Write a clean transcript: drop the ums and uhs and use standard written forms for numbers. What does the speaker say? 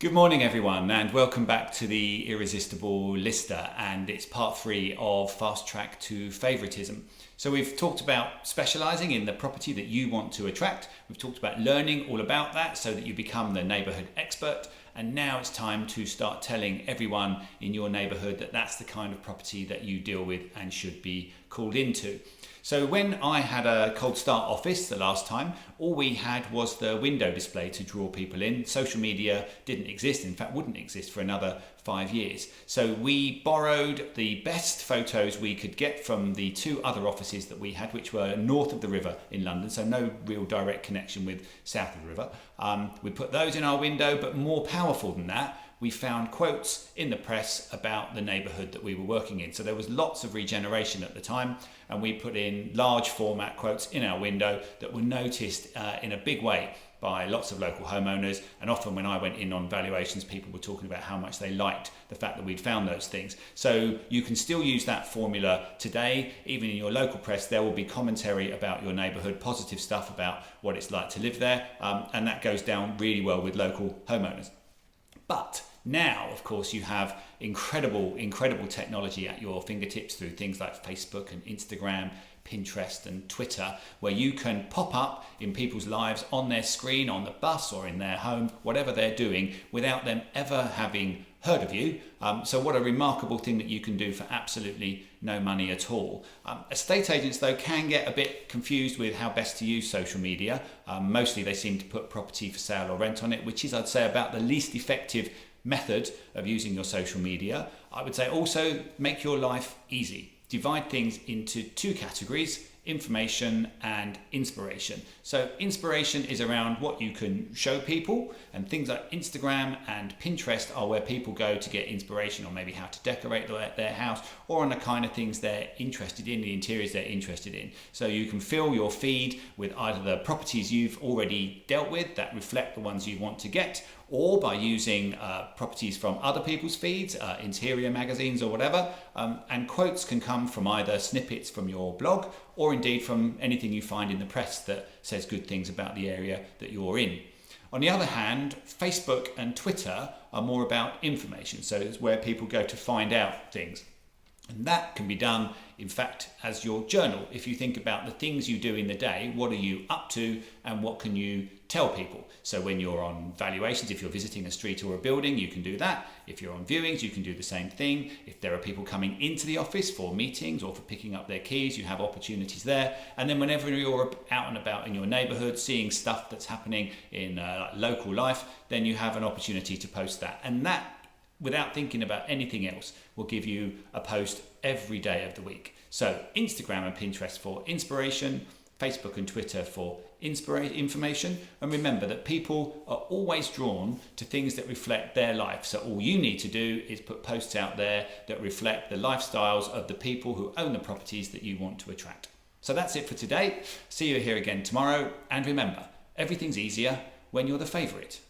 Good morning everyone, and welcome back to the Irresistible Lister, and it's part 3 of Fast Track to Favouritism. So we've talked about specialising in the property that you want to attract. We've talked about learning all about that so that you become the neighbourhood expert, and now it's time to start telling everyone in your neighbourhood that that's the kind of property that you deal with and should be called into. So when I had a cold start office the last time, all we had was the window display to draw people in. Social media didn't exist, in fact wouldn't exist for another 5 years. So we borrowed the best photos we could get from the 2 other offices that we had, which were north of the river in London, so no real direct connection with south of the river. We put those in our window, but more powerful than that, we found quotes in the press about the neighbourhood that we were working in. So there was lots of regeneration at the time, and we put in large format quotes in our window that were noticed in a big way by lots of local homeowners. And often when I went in on valuations, people were talking about how much they liked the fact that we'd found those things. So you can still use that formula today. Even in your local press, there will be commentary about your neighbourhood, positive stuff about what it's like to live there, and that goes down really well with local homeowners. But now, of course, you have incredible technology at your fingertips through things like Facebook and Instagram, Pinterest and Twitter, where you can pop up in people's lives on their screen, on the bus or in their home, whatever they're doing, without them ever having heard of you. So what a remarkable thing that you can do for absolutely no money at all. Estate agents, though, can get a bit confused with how best to use social media. Mostly they seem to put property for sale or rent on it, which is, I'd say, about the least effective method of using your social media. I would say also make your life easy. Divide things into 2 categories: information and inspiration. So inspiration is around what you can show people, and things like Instagram and Pinterest are where people go to get inspiration, or maybe how to decorate their house, or on the kind of things they're interested in, the interiors they're interested in. So you can fill your feed with either the properties you've already dealt with that reflect the ones you want to get, or by using properties from other people's feeds, interior magazines or whatever. And quotes can come from either snippets from your blog or indeed from anything you find in the press that says good things about the area that you're in. On the other hand, Facebook and Twitter are more about information. So it's where people go to find out things. And that can be done, in fact, as your journal. If you think about the things you do in the day, what are you up to and what can you tell people? So when you're on valuations, if you're visiting a street or a building, you can do that. If you're on viewings, you can do the same thing. If there are people coming into the office for meetings or for picking up their keys, you have opportunities there. And then whenever you're out and about in your neighbourhood, seeing stuff that's happening in local life, then you have an opportunity to post that. And that, without thinking about anything else, will give you a post every day of the week. So Instagram and Pinterest for inspiration, Facebook and Twitter for information. And remember that people are always drawn to things that reflect their life. So all you need to do is put posts out there that reflect the lifestyles of the people who own the properties that you want to attract. So that's it for today. See you here again tomorrow. And remember, everything's easier when you're the favourite.